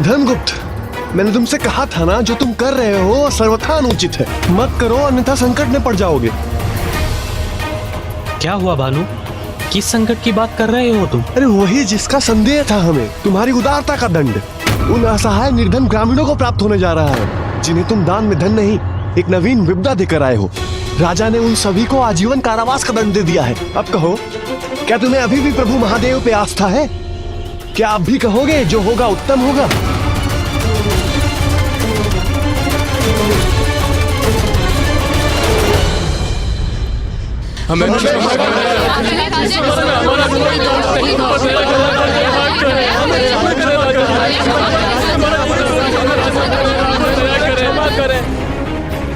धर्मगुप्त, मैंने तुमसे कहा था ना, जो तुम कर रहे हो सर्वथा अनुचित है। मत करो, अन्यथा संकट में पड़ जाओगे। क्या हुआ भानु? किस संकट की बात कर रहे हो तुम? अरे वही जिसका संदेह था हमें, तुम्हारी उदारता का दंड उन असहाय निर्धन ग्रामीणों को प्राप्त होने जा रहा है, जिन्हें तुम दान में धन नहीं, एक नवीन विपदा देकर आए हो। राजा ने उन सभी को आजीवन कारावास का दंड दे दिया है। अब कहो, क्या तुम्हें अभी भी प्रभु महादेव पे आस्था है? क्या आप भी कहोगे जो होगा उत्तम होगा?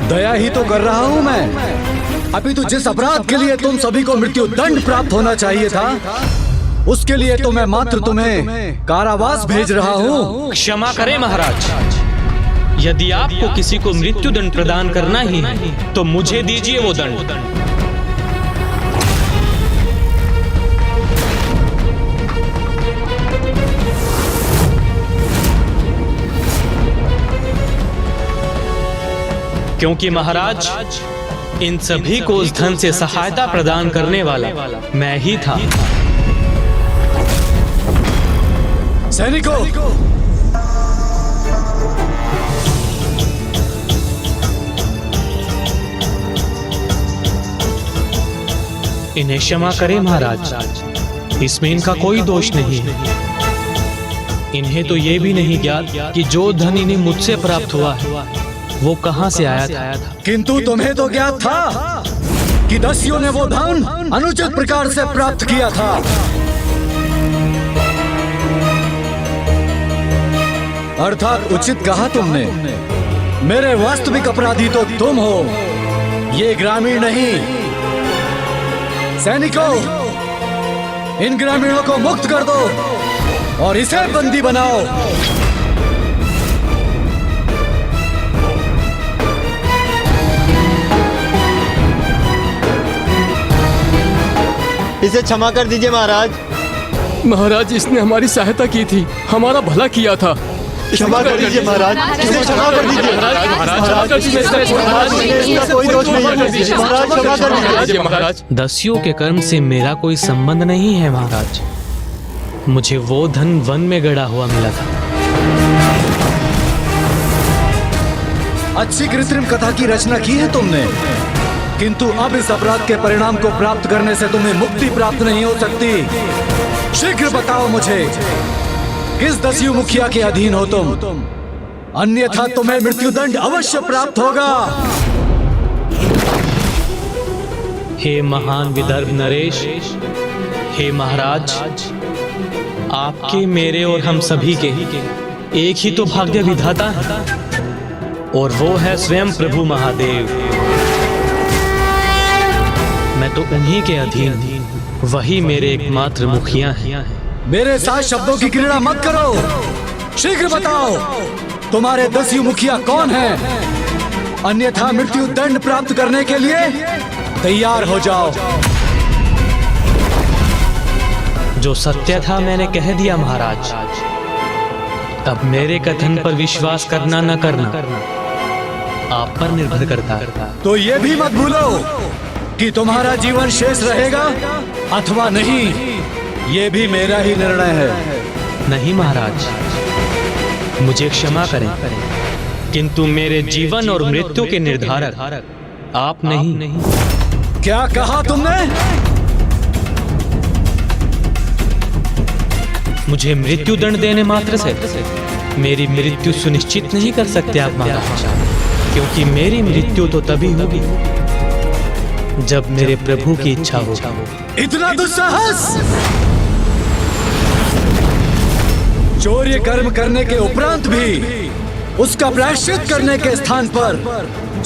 दया ही तो कर रहा हूँ मैं। अभी तो जिस अपराध के लिए तुम सभी को मृत्यु दंड प्राप्त होना चाहिए था, उसके लिए तो मैं मात्र तुम्हें कारावास भेज रहा हूँ। क्षमा करें महाराज, यदि आपको किसी को मृत्यु दंड प्रदान करना ही है तो मुझे दीजिए वो दंड। क्योंकि महाराज, इन सभी को उस धन से सहायता प्रदान करने वाला मैं ही था। सैनिकों, इन्हें क्षमा करें महाराज, इसमें इनका कोई दोष नहीं है। इन्हें तो ये भी नहीं ज्ञात कि जो धन इन्हें मुझसे प्राप्त हुआ है वो कहां से आया था। किंतु तुम्हें तो ज्ञात था कि दस्युओं ने वो धन अनुचित प्रकार से प्राप्त किया था। अर्थात उचित कहा तुमने। मेरे वास्तविक अपराधी तो तुम हो, ये ग्रामीण नहीं। सैनिकों, इन ग्रामीणों को मुक्त कर दो और इसे बंदी बनाओ। इसे क्षमा कर दीजिए महाराज। महाराज, इसने हमारी सहायता की थी, हमारा भला किया था। क्षमा कर दीजिए महाराज, इसे क्षमा कर दीजिए। महाराज, कोई दोष नहीं है। महाराज, क्षमा कर दीजिए महाराज। दस्युओं के कर्म से मेरा कोई संबंध नहीं है महाराज। मुझे वो धन वन में गड़ा हुआ मिला था। अच्छी कृत्रिम कथा की रचना की है तुमने, किंतु अब इस अपराध के परिणाम को प्राप्त करने से तुम्हें मुक्ति प्राप्त नहीं हो सकती। शीघ्र बताओ मुझे, किस दस्यु मुखिया के अधीन हो तुम? अन्यथा तुम्हें मृत्युदंड अवश्य प्राप्त होगा। हे महान विदर्भ नरेश, हे महाराज, आपके, मेरे और हम सभी के एक ही तो भाग्य विधाता है, और वो है स्वयं प्रभु महादेव। मैं तो उन्हीं के अधीन हूँ, वही मेरे एकमात्र मुखिया हैं। मेरे साथ शब्दों की क्रीड़ा मत करो। शीघ्र बताओ, तुम्हारे दस्यु मुखिया कौन है? अन्यथा मृत्यु दंड प्राप्त करने के लिए तैयार हो जाओ। जो सत्य था मैंने कह दिया महाराज। अब मेरे कथन पर विश्वास करना न करना आप पर निर्भर करता है। तो ये भी मत भूलो कि तुम्हारा जीवन शेष रहेगा अथवा नहीं, ये भी मेरा ही निर्णय है। नहीं महाराज, मुझे क्षमा करें, किंतु मेरे जीवन और मृत्यु के निर्धारक आप नहीं। क्या कहा तुमने? मुझे मृत्यु दंड देने मात्र से मेरी मृत्यु सुनिश्चित नहीं कर सकते आप महाराज, क्योंकि मेरी मृत्यु तो तभी होगी जब मेरे प्रभु की इच्छा हो। इतना दुस्साहस! चौर्य कर्म करने के उपरांत भी उसका प्रायश्चित करने के स्थान पर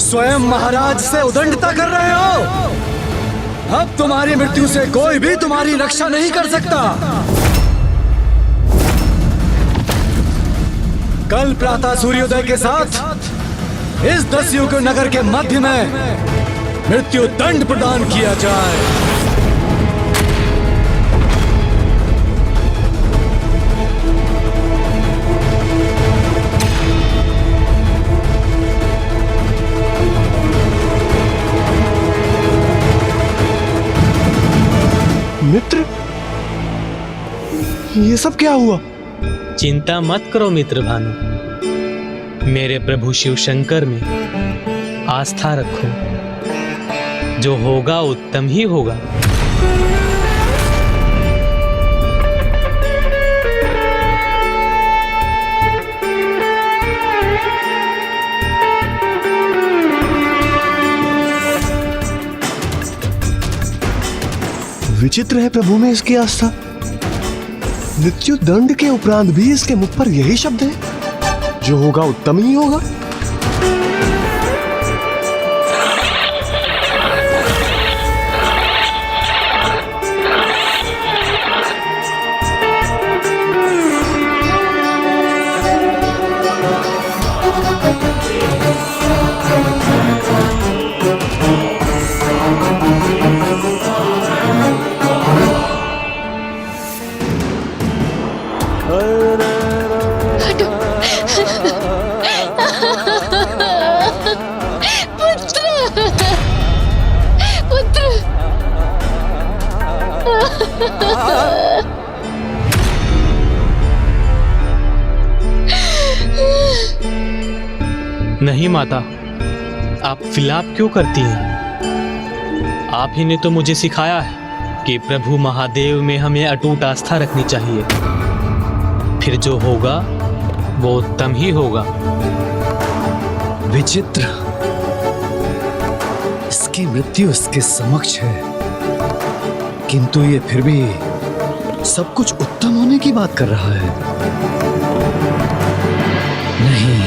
स्वयं महाराज से उदंडता कर रहे हो। अब तुम्हारी मृत्यु से कोई भी तुम्हारी रक्षा नहीं कर सकता। कल प्रातः सूर्योदय के साथ इस दस्युग नगर के मध्य में मृत्यु दंड प्रदान किया जाए। सब क्या हुआ? चिंता मत करो मित्र भानु, मेरे प्रभु शिव शंकर में आस्था रखो, जो होगा उत्तम ही होगा। विचित्र है प्रभु में इसकी आस्था। मृत्यु दंड के उपरांत भी इसके मुख पर यही शब्द है, जो होगा उत्तम ही होगा। नहीं माता, आप विलाप क्यों करती हैं? आप ही ने तो मुझे सिखाया है कि प्रभु महादेव में हमें अटूट आस्था रखनी चाहिए, फिर जो होगा वो उत्तम ही होगा। विचित्र, इसकी मृत्यु इसके समक्ष है, किंतु ये फिर भी सब कुछ उत्तम होने की बात कर रहा है। नहीं,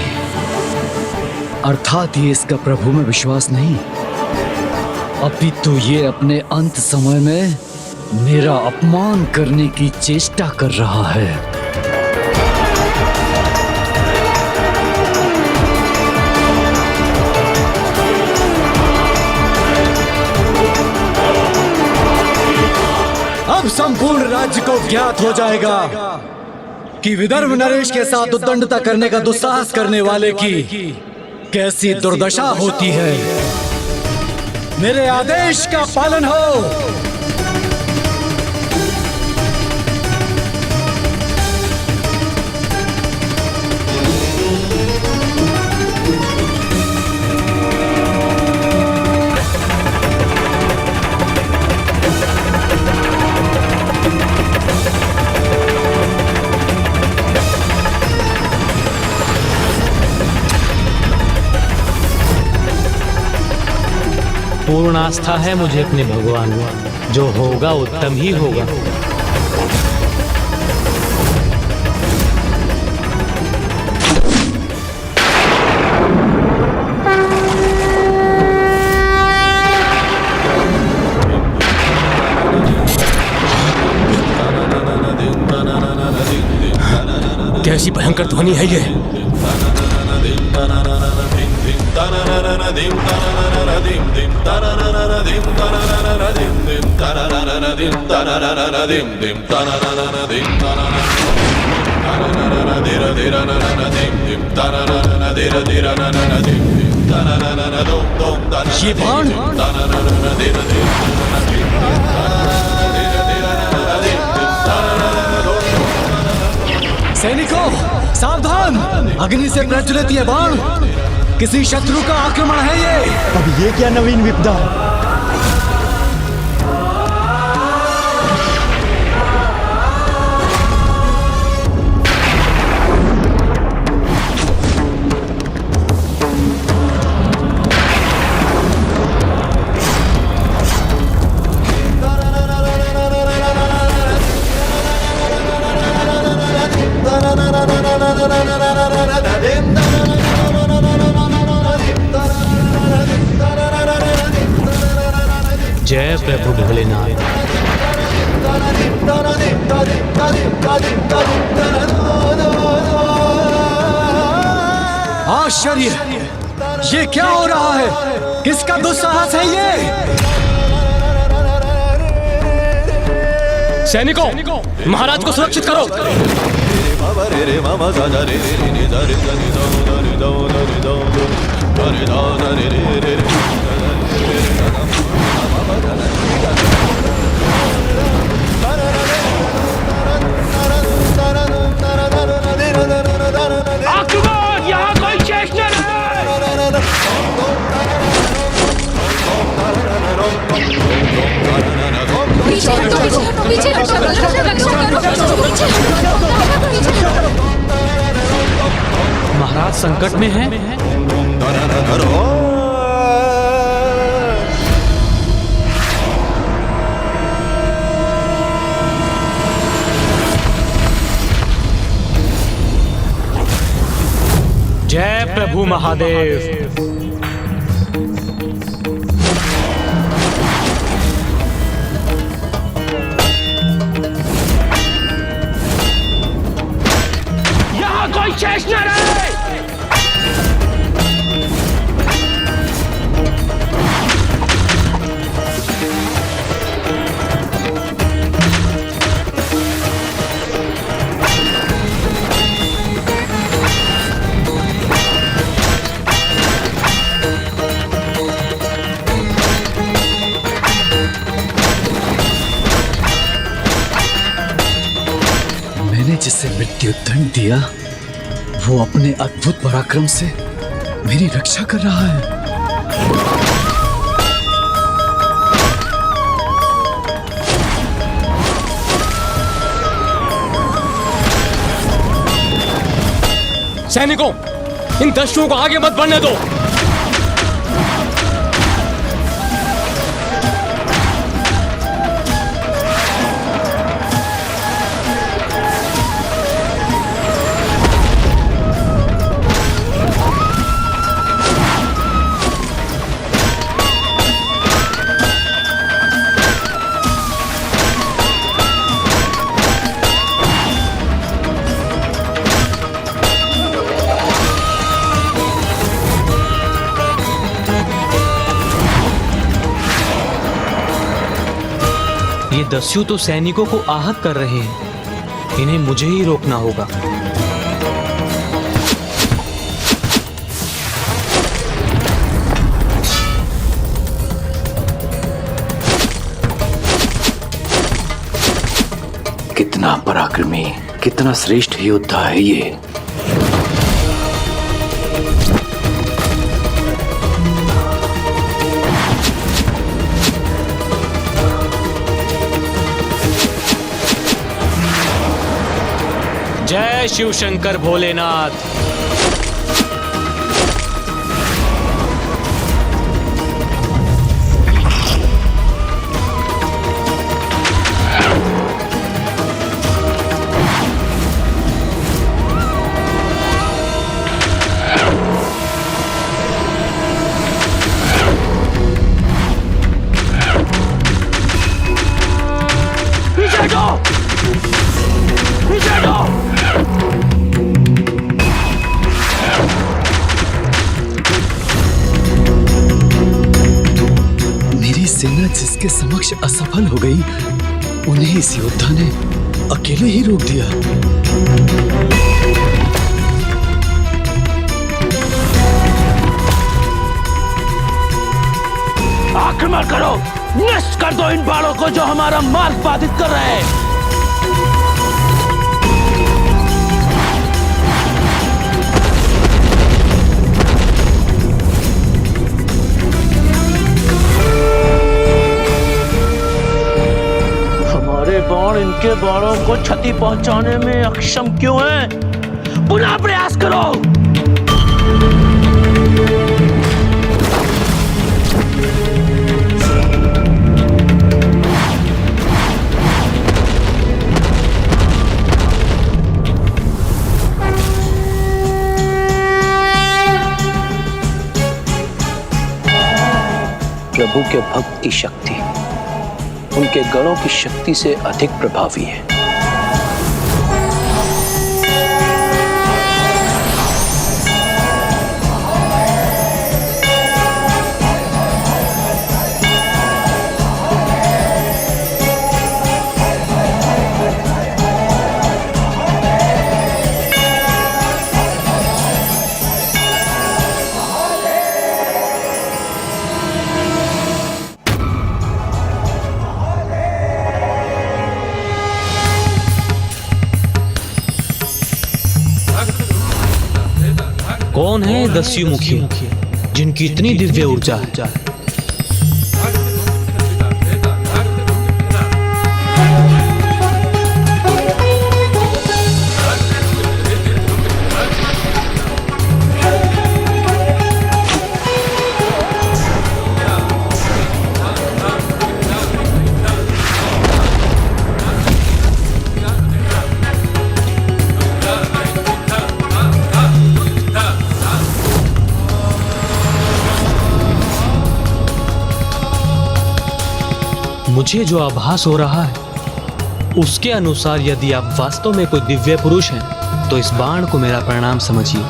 अर्थात ये इसका प्रभु में विश्वास नहीं, अपितु ये अपने अंत समय में मेरा अपमान करने की चेष्टा कर रहा है। अब संपूर्ण राज्य को ज्ञात हो जाएगा कि विदर्भ नरेश के साथ उद्दंडता करने का दुस्साहस करने वाले की कैसी दुर्दशा होती है। मेरे आदेश का पालन हो। पूर्ण आस्था है मुझे अपने भगवान में, जो होगा उत्तम ही होगा। कैसी भयंकर ध्वनि है ये? ये बाण? सैनिकों, सावधान! अग्नि से प्रज्वलित ये बाण किसी शत्रु का आक्रमण है ये। अब ये क्या नवीन विपदा? जय प्रभु भोलेनाथ। आश्चर्य! ये क्या हो रहा है? किसका दुस्साहस है ये? सैनिकों, महाराज को सुरक्षित करो। महाराज संकट में है। जय प्रभु महादेव। यहाँ कोई शेष न रहे। मैंने जिसे मृत्यु दंड दिया वो अपने अद्भुत पराक्रम से मेरी रक्षा कर रहा है। सैनिकों, इन दस्युओं को आगे मत बढ़ने दो। ये दस्यु तो सैनिकों को आहत कर रहे हैं। इन्हें मुझे ही रोकना होगा। कितना पराक्रमी, कितना श्रेष्ठ योद्धा है ये। जय शिव शंकर भोलेनाथ। पीछे हटो! पीछे हटो! मेरी सेना जिसके समक्ष असफल हो गई उन्हें इस योद्धा ने अकेले ही रोक दिया। आक्रमण करो! नष्ट कर दो इन बालों को जो हमारा मार्ग बाधित कर रहे हैं। हमारे बाण इनके बाणों को क्षति पहुंचाने में अक्षम क्यों हैं? पुनः प्रयास करो। प्रभु के भक्त की शक्ति उनके गणों की शक्ति से अधिक प्रभावी है। कौन है दस्यु मुखी जिनकी इतनी दिव्य ऊर्जा है? मुझे जो आभास हो रहा है उसके अनुसार यदि आप वास्तव में कोई दिव्य पुरुष हैं तो इस बाण को मेरा प्रणाम समझिए।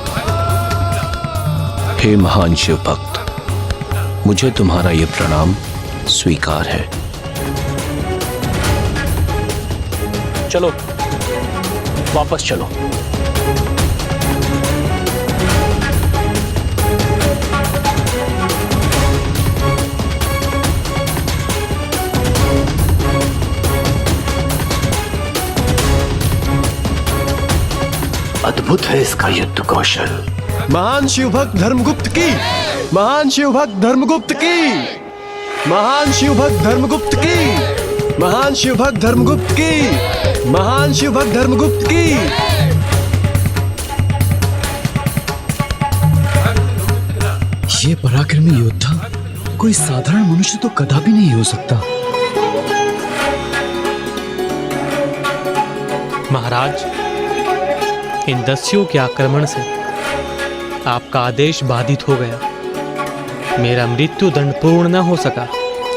हे महान शिव भक्त, मुझे तुम्हारा यह प्रणाम स्वीकार है। चलो वापस चलो। अद्भुत है इसका युद्ध कौशल। महान शिवभक्त धर्मगुप्त की, महान शिवभक्त धर्मगुप्त की, महान शिवभक्त धर्मगुप्त की, महान शिवभक्त धर्मगुप्त की, महान शिवभक्त धर्मगुप्त की। ये पराक्रमी योद्धा कोई साधारण मनुष्य तो कदापि नहीं हो सकता। महाराज, इन दस्युओं के आक्रमण से आपका आदेश बाधित हो गया। मेरा मृत्यु दंड पूर्ण न हो सका।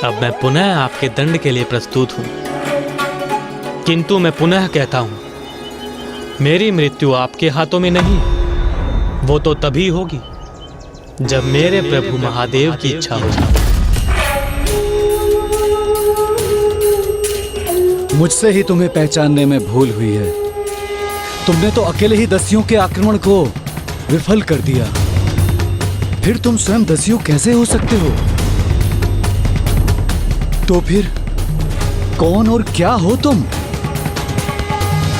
अब मैं पुनः आपके दंड के लिए प्रस्तुत हूं। किंतु मैं पुनः कहता हूं, मेरी मृत्यु आपके हाथों में नहीं, वो तो तभी होगी जब मेरे प्रभु महादेव की इच्छा होगी। मुझसे ही तुम्हें पहचानने में भूल हुई है। तुमने तो अकेले ही दस्युओं के आक्रमण को विफल कर दिया, फिर तुम स्वयं दस्यु कैसे हो सकते हो? तो फिर कौन और क्या हो तुम?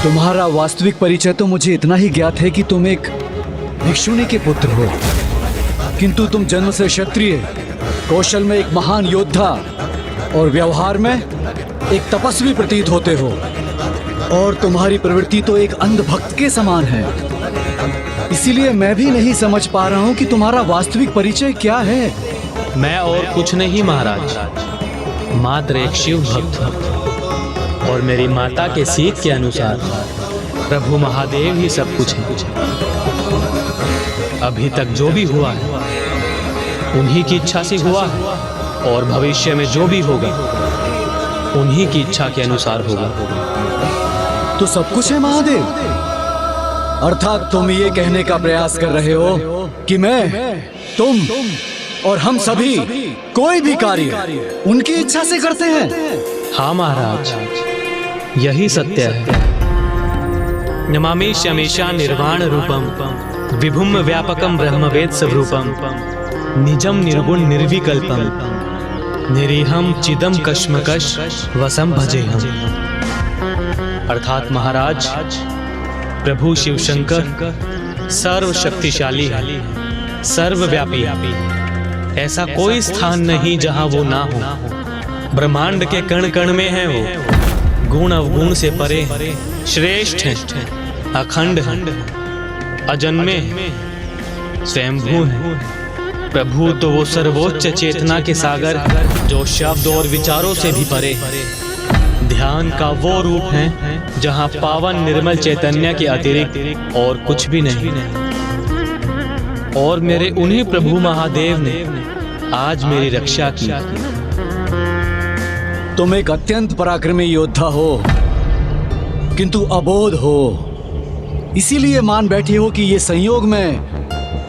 तुम्हारा वास्तविक परिचय तो मुझे इतना ही ज्ञात है कि तुम एक भिक्षुनी के पुत्र हो, किंतु तुम जन्म से क्षत्रिय, कौशल में एक महान योद्धा और व्यवहार में एक तपस्वी प्रतीत होते हो। और तुम्हारी प्रवृत्ति तो एक अंधभक्त के समान है। इसीलिए मैं भी नहीं समझ पा रहा हूं कि तुम्हारा वास्तविक परिचय क्या है। मैं और कुछ नहीं महाराज, मात्र एक शिव भक्त हूं। और मेरी माता के सीख के अनुसार प्रभु महादेव ही सब कुछ है। अभी तक जो भी हुआ है उन्हीं की इच्छा से हुआ है, और भविष्य में जो भी होगा उन्हीं की इच्छा के अनुसार होगा। तो सब कुछ है महादेव। अर्थात तुम ये कहने का प्रयास कर रहे हो कि मैं, तुम और हम सभी कोई भी कार्य उनकी इच्छा से करते हैं। हाँ महाराज, यही सत्य है। नमामि शमेशा निर्वाण रूपम विभुम व्यापकम ब्रह्मवेद स्वरूपम निजम निर्गुण निर्विकल्पम निरीहम चिदम कश्मकश वसम भजेहम। अर्थात महाराज, प्रभु शिव शंकर सर्व शक्तिशाली है, सर्वव्यापी। ऐसा कोई स्थान नहीं जहां वो ना हो। ब्रह्मांड के कण कण में है वो। गुण अवगुण से परे, श्रेष्ठ है, अखंड है, अजन्मे, स्वयंभू है। प्रभु तो वो सर्वोच्च चेतना के सागर जो शब्द और विचारों से भी परे, ध्यान का वो रूप है जहां पावन निर्मल चैतन्य के अतिरिक्त और कुछ भी नहीं। और मेरे उन्हीं प्रभु महादेव ने आज मेरी रक्षा की। तुम एक अत्यंत पराक्रमी योद्धा हो, किंतु अबोध हो। इसीलिए मान बैठे हो कि ये संयोग में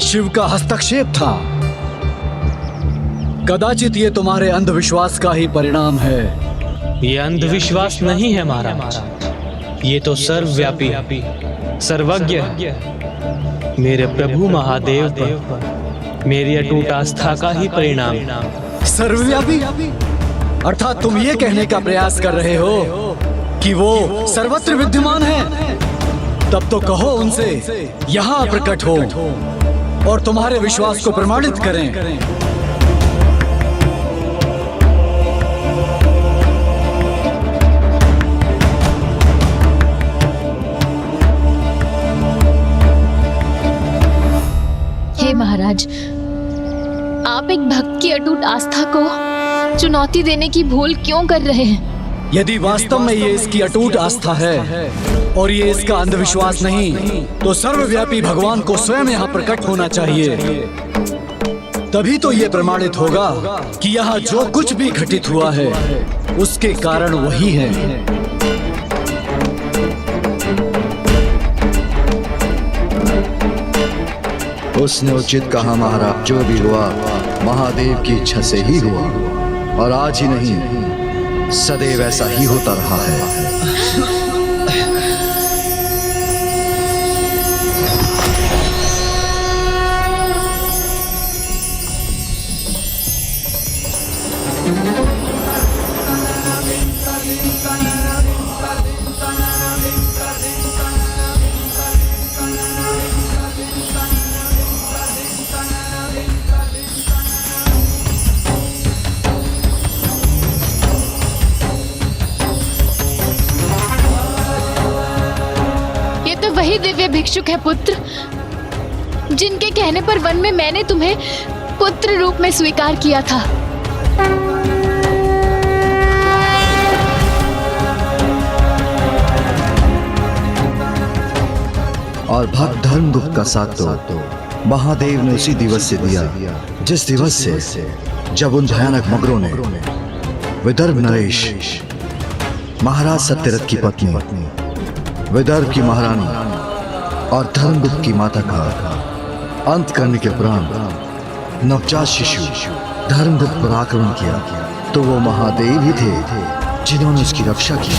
शिव का हस्तक्षेप था। कदाचित ये तुम्हारे अंधविश्वास का ही परिणाम है। ये अंधविश्वास नहीं है महाराज, ये तो सर्वव्यापी, सर्वज्ञ है। मेरे प्रभु महादेव पर मेरी अटूट आस्था का ही परिणाम। सर्वव्यापी अर्थात तुम ये कहने का प्रयास कर रहे हो कि वो सर्वत्र विद्यमान है। तब तो कहो उनसे यहाँ प्रकट हो और तुम्हारे विश्वास को प्रमाणित करें। महाराज, आप एक भक्त की अटूट आस्था को चुनौती देने की भूल क्यों कर रहे हैं? यदि वास्तव में ये इसकी अटूट आस्था है और ये इसका अंधविश्वास नहीं, तो सर्वव्यापी भगवान को स्वयं यहाँ प्रकट होना चाहिए। तभी तो ये प्रमाणित होगा कि यहाँ जो कुछ भी घटित हुआ है उसके कारण वही है। उसने उचित कहा महाराज, जो भी हुआ महादेव की इच्छा से ही हुआ, और आज ही नहीं सदैव ऐसा ही होता रहा है। ये तो वही दिव्य भिक्षुक है पुत्र, जिनके कहने पर वन में मैंने तुम्हें पुत्र रूप में स्वीकार किया था। और भक्त धर्मगुप्त का साथ तो महादेव ने उसी दिवस से दिया, जिस दिवस से जब उन भयानक मगरों ने विदर्भ नरेश, महाराज सत्यरथ की पत्नी, विदर्भ की महारानी और धर्मगुप्त की माता का अंत करने के उपरांत नवजात शिशु धर्मगुप्त पर आक्रमण किया, तो वो महादेव ही थे जिन्होंने उसकी रक्षा की।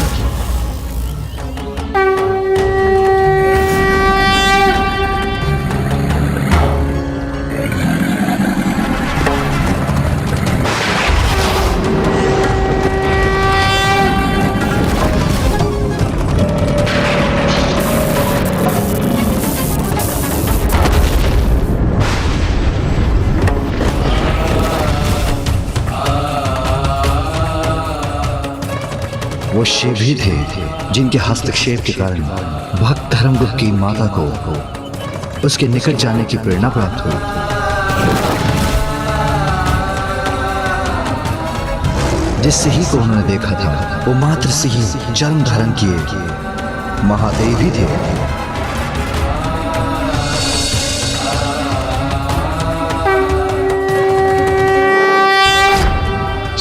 वो शिव ही थे जिनके हस्तक्षेप के कारण भक्त धर्मगुप्त की माता को उसके निकट जाने की प्रेरणा प्राप्त हुई। जिस सिंह को उन्होंने देखा था वो मात्र सिंह जन्म धारण किए महादेव ही थे।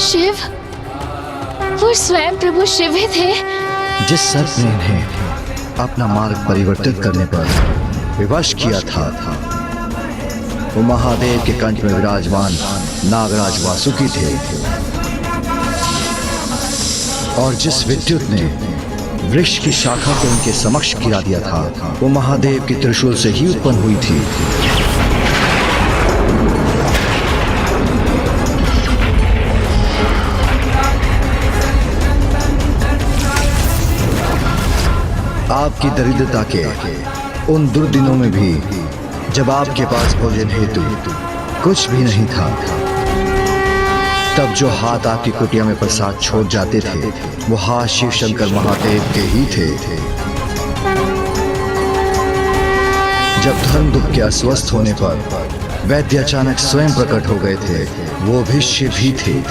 शिव, वो स्वयं प्रभु शिव ही थे। जिस सर्प ने इन्हें अपना मार्ग परिवर्तित करने पर विवश किया था वो महादेव के कंठ में विराजमान नागराज वासुकी थे। और जिस विद्युत ने वृक्ष की शाखा को उनके समक्ष गिरा दिया था वो महादेव के त्रिशूल से ही उत्पन्न हुई थी। आपकी दरिद्रता के उन दुर्दिनों में भी जब आपके पास भोजन हेतु कुछ भी नहीं था, तब जो हाथ आपकी कुटिया में प्रसाद छोड़ जाते थे वो हाथ शिव शंकर महादेव के ही थे। जब धर्मगुप्त के अस्वस्थ होने पर वैद्य अचानक स्वयं प्रकट हो गए थे, वो भी शिव ही थे।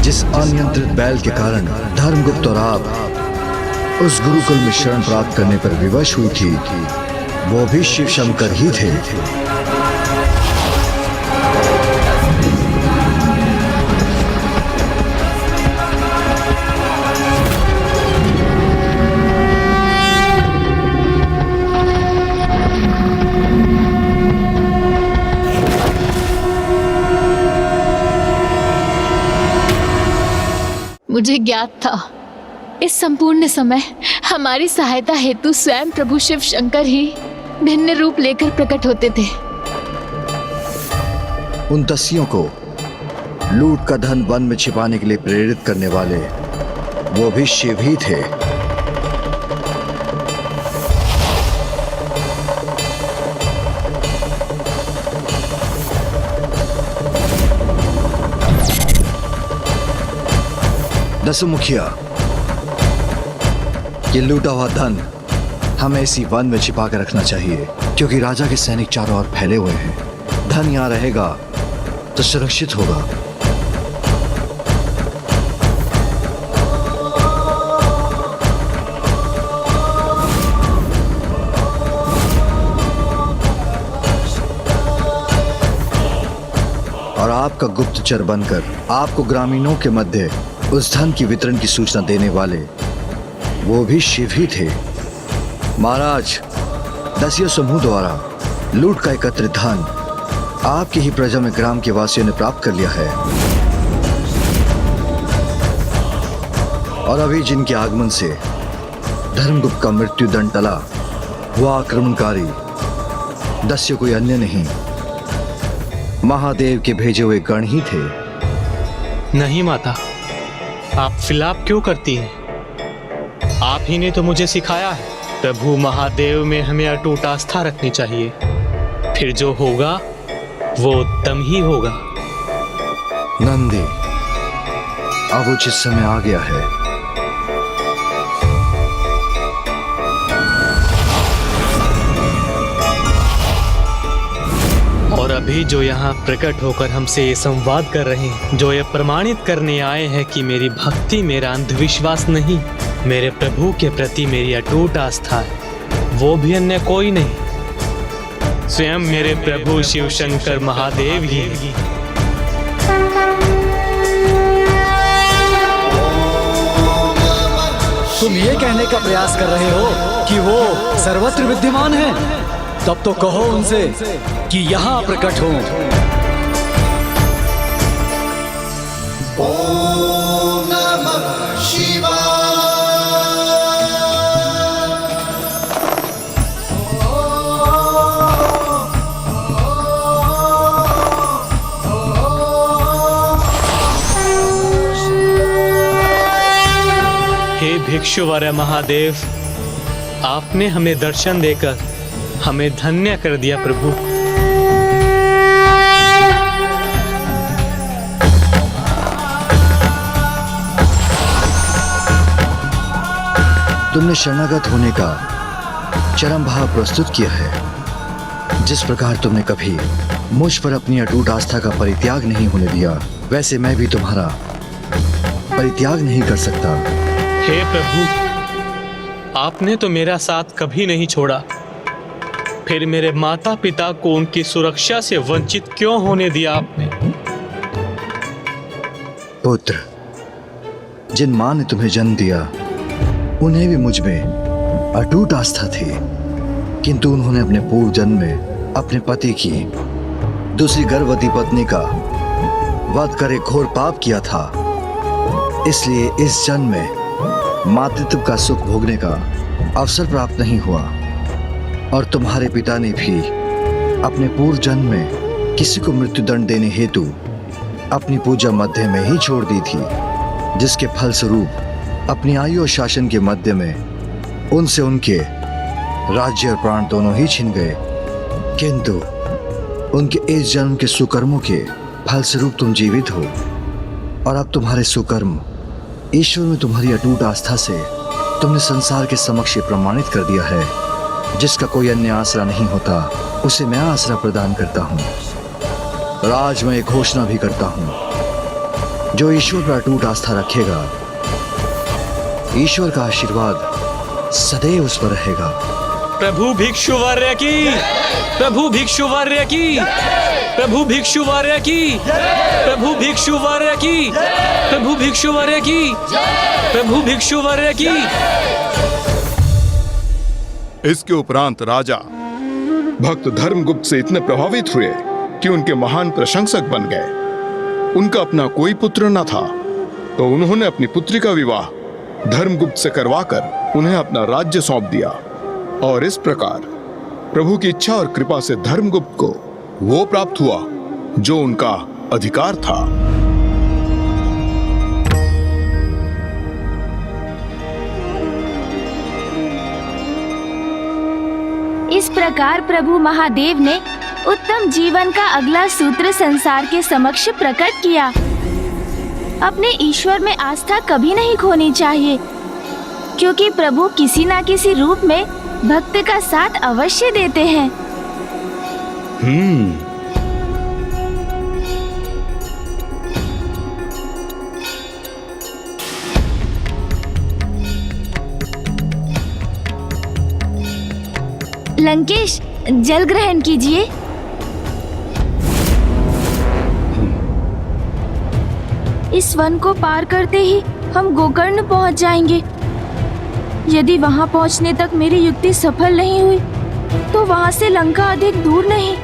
जिस अनियंत्रित बैल के कारण धर्मगुप्त और आप उस गुरुकुल में शरण प्राप्त करने पर विवश हुई थी वो भी शिव शंकर ही थे। मुझे ज्ञात था इस संपूर्ण समय हमारी सहायता हेतु स्वयं प्रभु शिव शंकर ही भिन्न रूप लेकर प्रकट होते थे। उन दस्युओं को लूट का धन वन में छिपाने के लिए प्रेरित करने वाले वो भी शिव ही थे। दसु मुखिया, ये लूटा हुआ धन हमें इसी वन में छिपा कर रखना चाहिए, क्योंकि राजा के सैनिक चारों ओर फैले हुए हैं। धन यहां रहेगा तो सुरक्षित होगा। और आपका गुप्तचर बनकर आपको ग्रामीणों के मध्य उस धन की वितरण की सूचना देने वाले वो भी शिव ही थे। महाराज, दस्यु समूह द्वारा लूट का एकत्रित धन आपकी ही प्रजा में ग्राम के वासियों ने प्राप्त कर लिया है और अभी जिनके आगमन से धर्मगुप्त का मृत्यु दंड टला, वह आक्रमणकारी दस्यु कोई अन्य नहीं, महादेव के भेजे हुए गण ही थे। नहीं माता, आप फिलाप क्यों करती हैं? आप ही ने तो मुझे सिखाया है प्रभु महादेव में हमें अटूट आस्था रखनी चाहिए, फिर जो होगा वो उत्तम ही होगा। नंदी, अब उचित समय आ गया है। और अभी जो यहाँ प्रकट होकर हमसे ये संवाद कर रहे हैं, जो ये प्रमाणित करने आए हैं कि मेरी भक्ति मेरा अंधविश्वास नहीं, मेरे प्रभु के प्रति मेरी अटूट आस्था है, वो भी अन्य कोई नहीं, स्वयं मेरे प्रभु शिव शंकर महादेव ही हैं। तुम ये कहने का प्रयास कर रहे हो कि वो सर्वत्र विद्यमान है? तब तो कहो उनसे कि यहाँ प्रकट हो। ओम नमः शिवाय। हे भिक्षुवर महादेव, आपने हमें दर्शन देकर हमें धन्य कर दिया प्रभु। तुमने शरणागत होने का चरम भाव प्रस्तुत किया है। जिस प्रकार तुमने कभी मुझ पर अपनी अटूट आस्था का परित्याग नहीं होने दिया, वैसे मैं भी तुम्हारा परित्याग नहीं कर सकता। हे प्रभु, आपने तो मेरा साथ कभी नहीं छोड़ा, फिर मेरे माता पिता को उनकी सुरक्षा से वंचित क्यों होने दिया आपने? पुत्र, जिन मां ने तुम्हें जन्म दिया उन्हें भी मुझ में अटूट आस्था थी, किंतु उन्होंने अपने पूर्व जन्म में अपने पति की दूसरी गर्भवती पत्नी का वध कर एक घोर पाप किया था। इसलिए इस जन्म में मातृत्व का सुख भोगने का अवसर प्राप्त नहीं हुआ और तुम्हारे पिता ने भी अपने पूर्व जन्म में किसी को मृत्युदंड देने हेतु अपनी पूजा मध्य में ही छोड़ दी थी, जिसके फलस्वरूप अपनी आयु और शासन के मध्य में उनसे उनके राज्य और प्राण दोनों ही छिन गए। किंतु उनके इस जन्म के सुकर्मों के फलस्वरूप तुम जीवित हो और अब तुम्हारे सुकर्म ईश्वर में तुम्हारी अटूट आस्था से तुमने संसार के समक्ष प्रमाणित कर दिया है। जिसका कोई अन्य आसरा नहीं होता, उसे मैं आसरा प्रदान करता हूँ। और आज मैं एक घोषणा भी करता हूँ, जो ईश्वर पर अटूट आस्था रखेगा, ईश्वर का आशीर्वाद सदैव उस पर रहेगा। प्रभु भिक्षुवर्य की, प्रभु भिक्षुवर्य की, प्रभु भिक्षुवर्य की, प्रभु भिक्षुवर्य की, प्रभु भिक्षुवर्य की, प्रभु भिक्षुवर्य की। इसके उपरांत राजा भक्त धर्मगुप्त से इतने प्रभावित हुए कि उनके महान प्रशंसक बन गए। उनका अपना कोई पुत्र न था, तो उन्होंने अपनी पुत्री का विवाह धर्मगुप्त से करवाकर उन्हें अपना राज्य सौंप दिया। और इस प्रकार प्रभु की इच्छा और कृपा से धर्मगुप्त को वो प्राप्त हुआ जो उनका अधिकार था। इस प्रकार प्रभु महादेव ने उत्तम जीवन का अगला सूत्र संसार के समक्ष प्रकट किया। अपने ईश्वर में आस्था कभी नहीं खोनी चाहिए, क्योंकि प्रभु किसी न किसी रूप में भक्त का साथ अवश्य देते हैं। लंकेश, जल ग्रहण कीजिए। इस वन को पार करते ही हम गोकर्ण पहुंच जाएंगे। यदि वहां पहुंचने तक मेरी युक्ति सफल नहीं हुई तो वहां से लंका अधिक दूर नहीं।